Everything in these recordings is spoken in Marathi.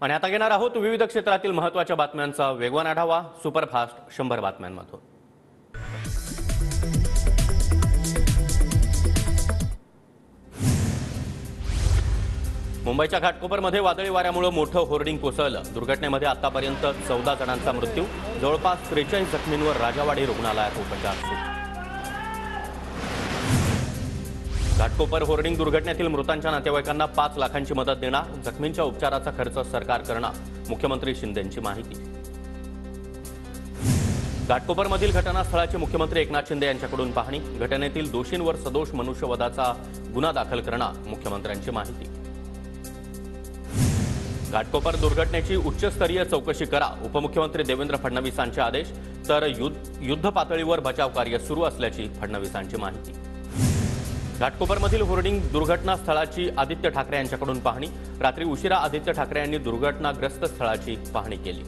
आणि आता घेणार आहोत विविध क्षेत्रातील महत्त्वाच्या बातम्यांचा वेगवान आढावा सुपरफास्ट 100 बातम्यांमधून। मुंबईच्या घाटकोपरमध्ये वादळी वाऱ्यामुळे मोठं होर्डिंग कोसळलं। दुर्घटनेमध्ये आतापर्यंत 14 जणांचा मृत्यू, जवळपास 43 जखमींवर राजावाडी रुग्णालयात उपचार सुरू। घाटकोपर होर्डिंग दुर्घटनेतील मृतांच्या नातेवाईकांना 5 लाखांची मदत देणार, जखमींच्या उपचाराचा खर्च सरकार करणार, मुख्यमंत्री शिंदेंची माहिती। घाटकोपरमधील घटनास्थळाची मुख्यमंत्री एकनाथ शिंदे यांच्याकडून पाहणी, घटनेतील दोषींवर सदोष मनुष्यवधाचा गुन्हा दाखल करणार, मुख्यमंत्र्यांची माहिती। घाटकोपर दुर्घटनेची उच्चस्तरीय चौकशी करा, उपमुख्यमंत्री देवेंद्र फडणवीसांचे आदेश, तर युद्ध पातळीवर बचाव कार्य सुरू असल्याची फडणवीसांची माहिती। घाटकोपरमधील होर्डिंग दुर्घटनास्थळाची आदित्य ठाकरे यांच्याकडून पाहणी, रात्री उशिरा आदित्य ठाकरे यांनी दुर्घटनाग्रस्त स्थळाची पाहणी केली।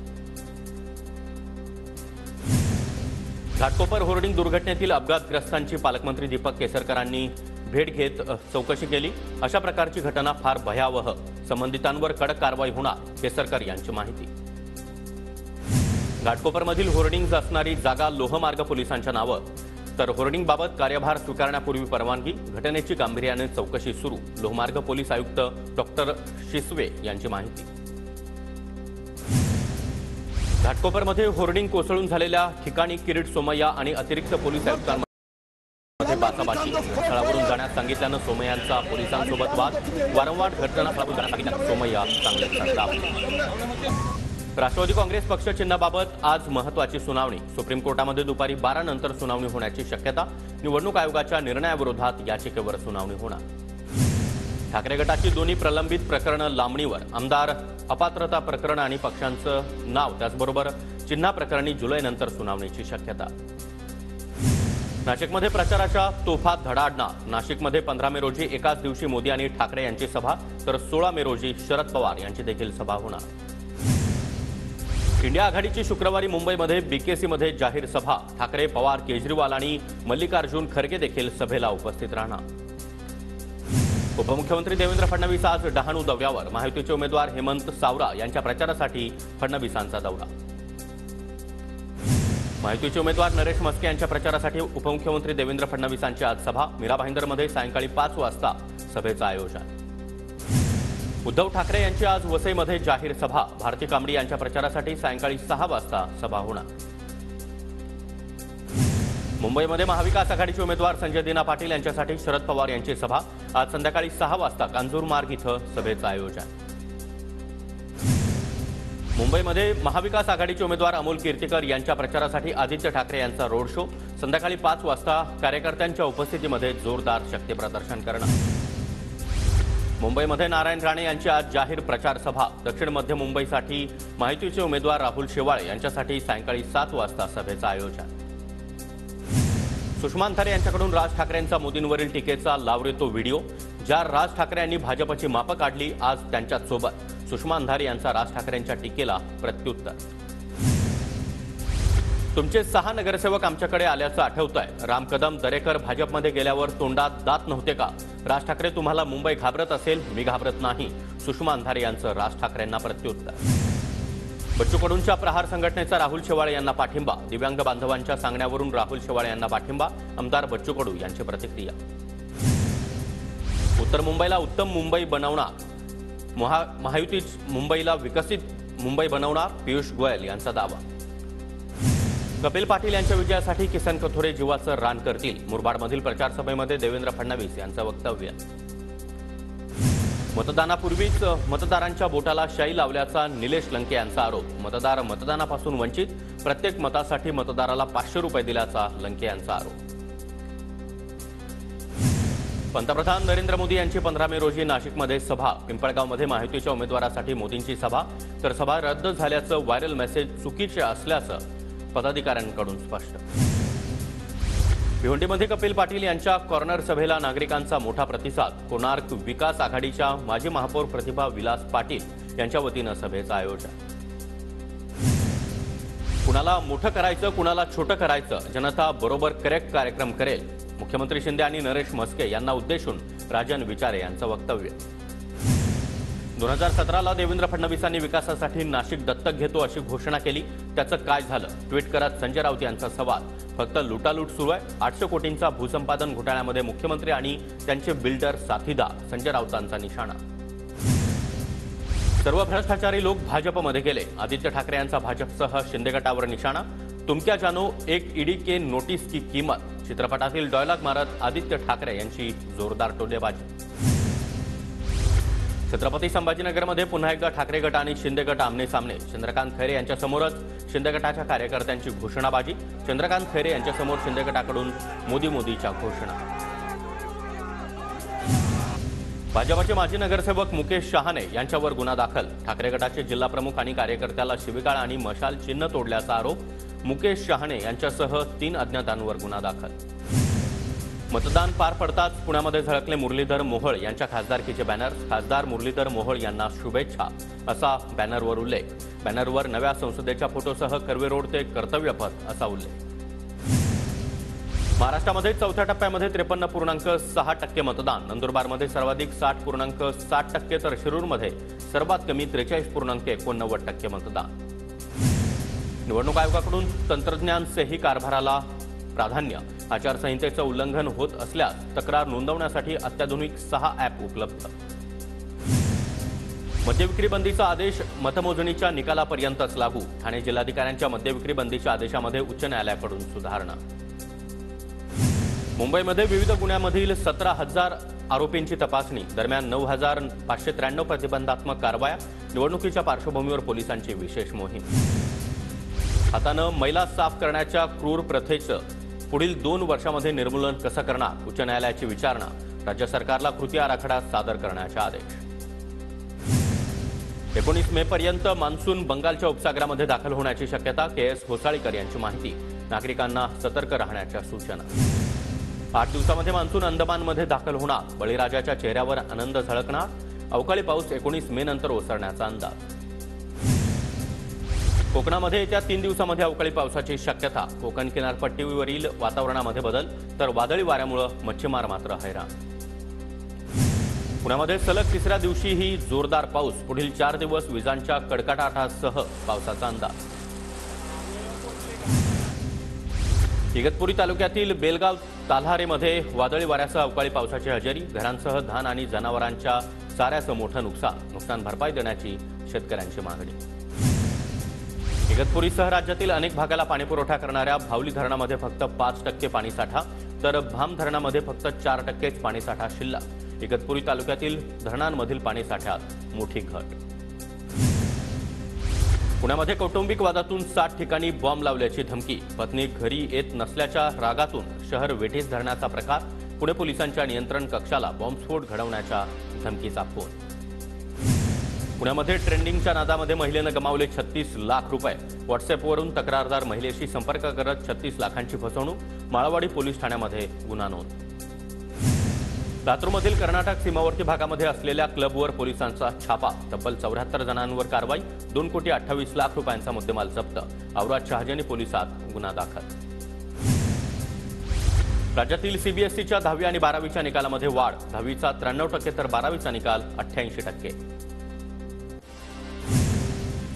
घाटकोपर होर्डिंग दुर्घटनेतील अपघातग्रस्तांची पालकमंत्री दीपक केसरकरांनी भेट घेत चौकशी केली। अशा प्रकारची घटना फार भयावह, संबंधितांवर कडक कारवाई होणार, केसरकर यांची माहिती। घाटकोपरमधील होर्डिंग्ज असणारी जागा लोहमार्ग पोलिसांच्या नावे, तर होर्डिंगबाबत कार्यभार स्वीकारण्यापूर्वी परवानगी, घटनेची गांभीर्याने चौकशी सुरू, लोहमार्ग पोलीस आयुक्त डॉक्टर शिसवे यांची माहिती। घाटकोपरमध्ये होर्डिंग कोसळून झालेल्या ठिकाणी किरीट सोमय्या आणि अतिरिक्त पोलीस आयुक्तांमध्ये बाचाबाची, स्थळावरून जाण्यास सांगितल्यानं सोमय्यांचा पोलिसांसोबत वाद, वारंवार घटनास्थळावरून जाण्यास सांगितल्यानं सोमय्या चांगलेच संतापले। राष्ट्रवादी काँग्रेस पक्ष चिन्हाबाबत आज महत्त्वाची सुनावणी, सुप्रीम कोर्टामध्ये दुपारी 12 नंतर सुनावणी होण्याची शक्यता, निवडणूक आयोगाच्या निर्णयाविरोधात याचिकेवर सुनावणी होणार। ठाकरे गटाची दोन्ही प्रलंबित प्रकरणं लांबणीवर, आमदार अपात्रता प्रकरण आणि पक्षांचं नाव त्याचबरोबर चिन्हा प्रकरणी जुलैनंतर सुनावणीची शक्यता। नाशिकमध्ये प्रचाराच्या तोफा धडाडणार, नाशिकमध्ये 15 मे रोजी एकाच दिवशी मोदी आणि ठाकरे यांची सभा, तर 16 मे रोजी शरद पवार यांची देखील सभा होणार। इंडिया आघाडीची शुक्रवारी मुंबईमध्ये बीकेसीमध्ये जाहीर सभा, ठाकरे, पवार, केजरीवाल आणि मल्लिकार्जुन खरगे देखील सभेला उपस्थित राहणार। उपमुख्यमंत्री देवेंद्र फडणवीस आज डहाणू दौऱ्यावर, महायुतीचे उमेदवार हेमंत सावरा यांच्या प्रचारासाठी फडणवीसांचा दौरा। महायुतीचे उमेदवार नरेश मस्के यांच्या प्रचारासाठी उपमुख्यमंत्री देवेंद्र फडणवीसांची आज सभा, मीरा भाईंदरमध्ये सायंकाळी 5 वाजता सभेचं आयोजन। उद्धव ठाकरे यांची आज वसईमध्ये जाहीर सभा, भारती कांबडी यांच्या प्रचारासाठी सायंकाळी 6 वाजता सभा होणार। मुंबईमध्ये महाविकास आघाडीचे उमेदवार संजय दिना पाटील यांच्यासाठी शरद पवार यांची सभा, आज संध्याकाळी 6 वाजता कांजूरमार्ग इथं सभेचं आयोजन। मुंबईमध्ये महाविकास आघाडीचे उमेदवार अमोल कीर्तीकर यांच्या प्रचारासाठी आदित्य ठाकरे यांचा रोड शो, संध्याकाळी 5 वाजता कार्यकर्त्यांच्या उपस्थितीमध्ये जोरदार शक्तीप्रदर्शन करणार। मुंबईमध्ये नारायण राणे यांची आज जाहीर प्रचार सभा, दक्षिण मध्य मुंबईसाठी महायुतीचे उमेदवार राहुल शेवाळे यांच्यासाठी सायंकाळी 7 वाजता सभेचं आयोजन। सुषमा अंधारे यांच्याकडून राज ठाकरेंचा मोदींवरील टीकेचा लावरेतो व्हिडिओ, ज्या राज ठाकरे यांनी भाजपची मापं काढली, आज त्यांच्यासोबत सुषमा अंधारे यांचा राज ठाकरेंच्या टीकेला प्रत्युत्तर। तुमचे 6 नगरसेवक आमच्याकडे आल्याचं आठवतंय, राम कदम दरेकर भाजपमध्ये गेल्यावर तोंडात दात नव्हते का? राज ठाकरे तुम्हाला मुंबई घाबरत असेल, मी घाबरत नाही, सुषमा अंधारे यांचं राज ठाकरेंना प्रत्युत्तर। बच्चू कडूंच्या प्रहार संघटनेचा राहुल शेवाळे यांना पाठिंबा, दिव्यांग बांधवांच्या सांगण्यावरून राहुल शेवाळे यांना पाठिंबा, आमदार बच्चू कडू यांची प्रतिक्रिया। उत्तर मुंबईला उत्तम मुंबई बनवणार, महायुती मुंबईला विकसित मुंबई बनवणार, पियुष गोयल यांचा दावा। कपिल पाटील यांच्या विजयासाठी किसन कथोरे जीवाचं रान करतील, मुरबाडमधील प्रचार सभेमध्ये देवेंद्र फडणवीस यांचं वक्तव्य। मतदानापूर्वीच मतदारांच्या बोटाला शाई लावल्याचा निलेश लंके यांचा आरोप, मतदार मतदानापासून वंचित, प्रत्येक मतासाठी मतदाराला 500 रुपये दिल्याचा लंके यांचा आरोप। पंतप्रधान नरेंद्र मोदी यांची 15 मे रोजी नाशिकमध्ये सभा, पिंपळगावमध्ये महायुतीच्या उमेदवारासाठी मोदींची सभा, तर सभा रद्द झाल्याचं व्हायरल मेसेज चुकीचे असल्याचं पदाधिकाऱ्यांकडून स्पष्ट। भिवंडीमध्ये कपिल पाटील यांच्या कॉर्नर सभेला नागरिकांचा मोठा प्रतिसाद, कोणार्क विकास आघाडीच्या माजी महापौर प्रतिभा विलास पाटील यांच्या वतीनं सभेचं आयोजन। कुणाला मोठं करायचं, कुणाला छोटं करायचं, जनता बरोबर करेक्ट कार्यक्रम करेल, मुख्यमंत्री शिंदे आणि नरेश मस्के यांना उद्देशून राजन विचारे यांचं वक्तव्य। 2017ला देवेंद्र फडणवीसांनी विकासासाठी नाशिक दत्तक घेतो अशी घोषणा केली, त्याचं काय झालं? ट्विट करत संजय राऊत यांचा सवाल. फक्त लुटालूट सुरू आहे. 800 कोटींचा भूसंपादन घोटाळ्यामध्ये मुख्यमंत्री आणि त्यांचे बिल्डर साथीदार, संजय राऊतांचा निशाणा. सर्व भ्रष्टाचारी लोक भाजपमध्ये गेले. आदित्य ठाकरे यांचा भाजपसह शिंदे गटावर निशाणा. तुम क्या जानो, एक ईडी के नोटीस की कीमत. चित्रपटातील डायलॉग मारत आदित्य ठाकरे यांची जोरदार टोलेबाजी. छत्रपती संभाजीनगरमध्ये पुन्हा एकदा ठाकरे गट आणि शिंदे गट आमने सामने. चंद्रकांत खैरे यांच्यासमोरच शिंदे गटाच्या कार्यकर्त्यांची घोषणाबाजी. चंद्रकांत खैरे यांच्यासमोर शिंदे गटाकडून मोदीच्या घोषणा. भाजपचे माजी नगरसेवक मुकेश शहाणे यांच्यावर गुन्हा दाखल. ठाकरे गटाचे जिल्हा प्रमुख आणि कार्यकर्त्याला शिवीगाळ आणि मशाल चिन्ह तोडल्याचा आरोप. मुकेश शहाणे यांच्यासह 3 अज्ञातांवर गुन्हा दाखल. मतदान पार पडताच पुण्यामध्ये झळकले मुरलीधर मोहोळ यांच्या खासदारकीचे बॅनर. खासदार मुरलीधर मोहोळ यांना शुभेच्छा असा बॅनरवर उल्लेख. बॅनरवर नव्या संसदेच्या फोटोसह कर्वे रोड ते कर्तव्यपथ असा उल्लेख. महाराष्ट्रामध्ये चौथ्या टप्प्यामध्ये 53.6% मतदान. नंदुरबारमध्ये सर्वाधिक 60.7% तर शिरूरमध्ये सर्वात कमी 43.89% मतदान. निवडणूक आयोगाकडून तंत्रज्ञान सेही कारभाराला प्राधान्य. आचारसंहितेचं उल्लंघन होत असल्यास तक्रार नोंदवण्यासाठी अत्याधुनिक 6 ॲप उपलब्ध. मद्यविक्री बंदीचा आदेश मतमोजणीच्या निकालापर्यंतच लागू. ठाणे जिल्हाधिकाऱ्यांच्या मद्यविक्री बंदीच्या आदेशामध्ये उच्च न्यायालयाकडून सुधारणा. मुंबईमध्ये विविध गुन्ह्यांमधील 17,000 आरोपींची तपासणी. दरम्यान 9,593 प्रतिबंधात्मक कारवाया. निवडणुकीच्या पार्श्वभूमीवर पोलिसांची विशेष मोहीम. हातानं मैला साफ करण्याच्या क्रूर प्रथेचं पुढील 2 वर्षांमध्ये निर्मूलन कसं करणार? उच्च न्यायालयाची विचारणा. राज्य सरकारला कृती आराखडा सादर करण्याचे आदेश. 19 मे पर्यंत मान्सून बंगालच्या उपसागरामध्ये दाखल होण्याची शक्यता. KS होसाळीकर यांची माहिती. नागरिकांना सतर्क राहण्याच्या सूचना. 8 दिवसांमध्ये मान्सून अंदमानमध्ये दाखल होणार. बळीराजाच्या चेहऱ्यावर आनंद झळकणार. अवकाळी पाऊस 19 मे नंतर ओसरण्याचा अंदाज. कोकणामध्ये येत्या 3 दिवसांमध्ये अवकाळी पावसाची शक्यता. कोकण किनारपट्टीवरील वातावरणामध्ये बदल, तर वादळी वाऱ्यामुळे मच्छीमार मात्र हैराण. पुण्यामध्ये सलग 3ऱ्या दिवशीही जोरदार पाऊस. पुढील 4 दिवस विजांच्या कडकडाटासह पावसाचा अंदाज. इगतपुरी तालुक्यातील बेलगाव ताल्हारेमध्ये वादळी वाऱ्यासह अवकाळी पावसाची हजेरी. घरांसह धान आणि जनावरांच्या चाऱ्याचं मोठं नुकसान भरपाई देण्याची शेतकऱ्यांची मागणी. इगतपुरीसह राज्यातील अनेक भागाला पाणीपुरवठा करणाऱ्या भावली धरणामध्ये फक्त 5% पाणीसाठा, तर भाम धरणामध्ये फक्त 4%च पाणीसाठा शिल्लक. इगतपुरी तालुक्यातील धरणांमधील पाणीसाठ्यात मोठी घट. पुण्यामध्ये कौटुंबिक वादातून 60 ठिकाणी बॉम्ब लावल्याची धमकी. पत्नी घरी येत नसल्याच्या रागातून शहर वेठीस धरण्याचा प्रकार. पुणे पोलिसांच्या नियंत्रण कक्षाला बॉम्बस्फोट घडवण्याच्या धमकीचा फोन. पुण्यामध्ये ट्रेंडिंगच्या नादामध्ये महिलेनं गमावले 36 लाख रुपये. व्हॉट्सअॅपवरून तक्रारदार महिलेशी संपर्क करत 36 लाखांची फसवणूक. माळवाडी पोलीस ठाण्यामध्ये गुन्हा नोंद. लातूरमधील कर्नाटक सीमावर्ती भागामध्ये असलेल्या क्लबवर पोलिसांचा छापा. तब्बल 74 जणांवर कारवाई. 2,28,00,000 रुपयांचा मुद्देमाल जप्त. औराद शहाजनी पोलिसात गुन्हा दाखल. राज्यातील सीबीएसईच्या 10वी आणि 12वीच्या निकालामध्ये वाढ. 10वीचा 93% तर 12वीचा निकाल 88%.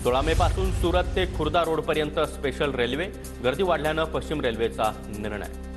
16 मे पासून सुरत ते खुर्दा रोडपर्यंत स्पेशल रेल्वे. गर्दी वाढल्यानं पश्चिम रेल्वेचा निर्णय.